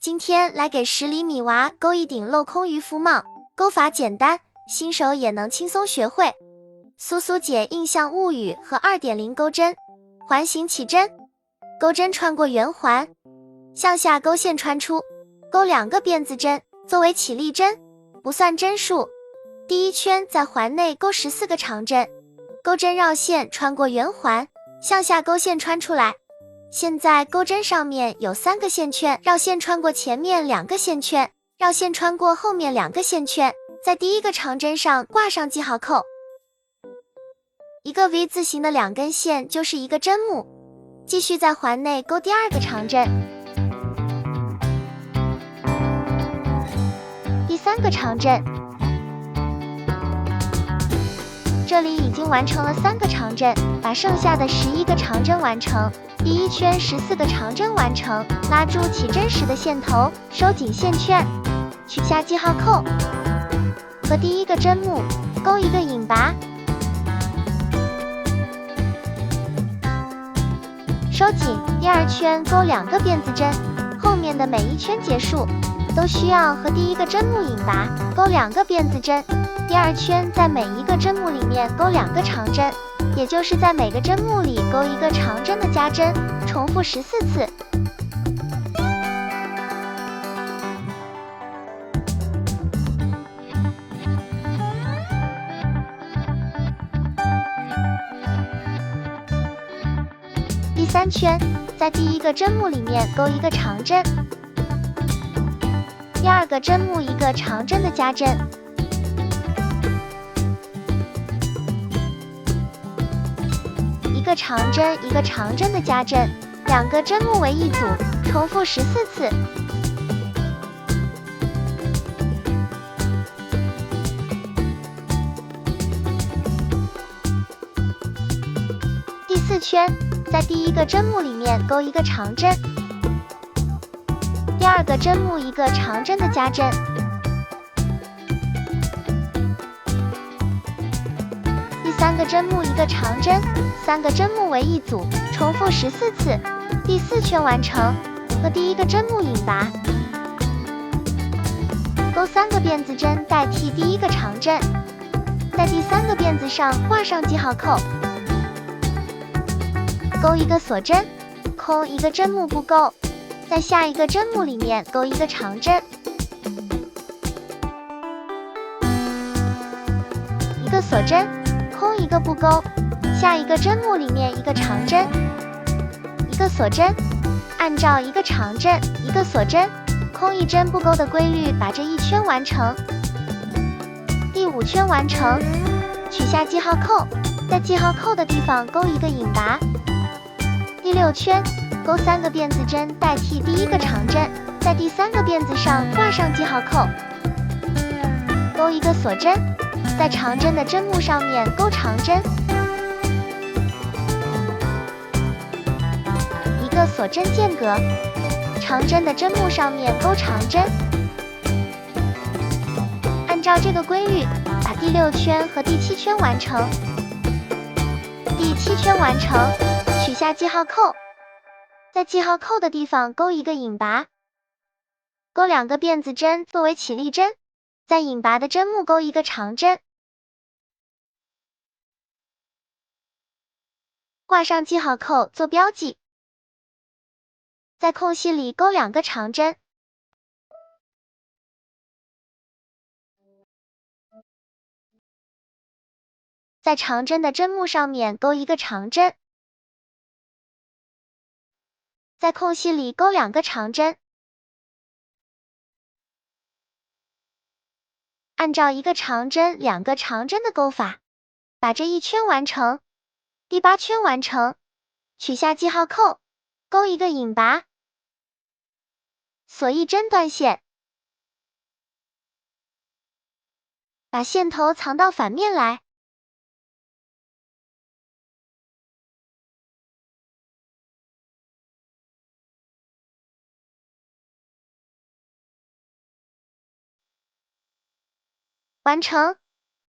今天来给10厘米娃钩一顶镂空渔夫帽，钩法简单，新手也能轻松学会。苏苏姐印象物语和 2.0 钩针，环形起针，钩针穿过圆环，向下钩线穿出，钩2个辫子针作为起立针，不算针数。第一圈在环内钩14个长针，钩针绕线穿过圆环，向下钩线穿出来。现在钩针上面有3个线圈，绕线穿过前面2个线圈，绕线穿过后面2个线圈，在第一个长针上挂上记号扣。一个 V 字形的2根线就是一个针目，继续在环内钩第2个长针，第3个长针。这里已经完成了3个长针，把剩下的11个长针完成。第一圈14个长针完成，拉住起针时的线头，收紧线圈，取下记号扣，和第一个针目钩一个引拔，收紧。第2圈钩2个辫子针，后面的每一圈结束都需要和第一个针目引拔，钩2个辫子针。第2圈在每一个针目里面钩2个长针，也就是在每个针目里钩一个长针的加针，重复14次。第3圈在第一个针目里面钩一个长针，第2个针目一个长针的加针，一个长针一个长针的加针，2个针目为一组，重复14次。第4圈在第一个针目里面钩一个长针，第2个针目一个长针的加针，第3个针目一个长针，3个针目为一组，重复14次。第4圈完成，和第一个针目引拔，钩3个辫子针代替第一个长针，在第3个辫子上挂上记号扣，钩一个锁针，空一个针目不钩，在下一个针目里面钩一个长针，一个锁针，空一个不钩，下一个针目里面一个长针，一个锁针，按照一个长针一个锁针空一针不钩的规律把这一圈完成。第5圈完成，取下记号扣，在记号扣的地方钩一个引拔。第6圈钩3个辫子针代替第一个长针，在第3个辫子上挂上记号扣，钩一个锁针，在长针的针目上面钩长针，一个锁针间隔，长针的针目上面钩长针。按照这个规律，把第6圈和第7圈完成。第7圈完成，取下记号扣，在记号扣的地方钩一个引拔，钩2个辫子针作为起立针，在引拔的针目钩一个长针，挂上记号扣做标记，在空隙里钩2个长针，在长针的针目上面钩一个长针，在空隙里钩2个长针，按照一个长针2个长针的钩法，把这一圈完成。第8圈完成，取下记号扣，钩一个引拔，锁一针断线，把线头藏到反面来。完成。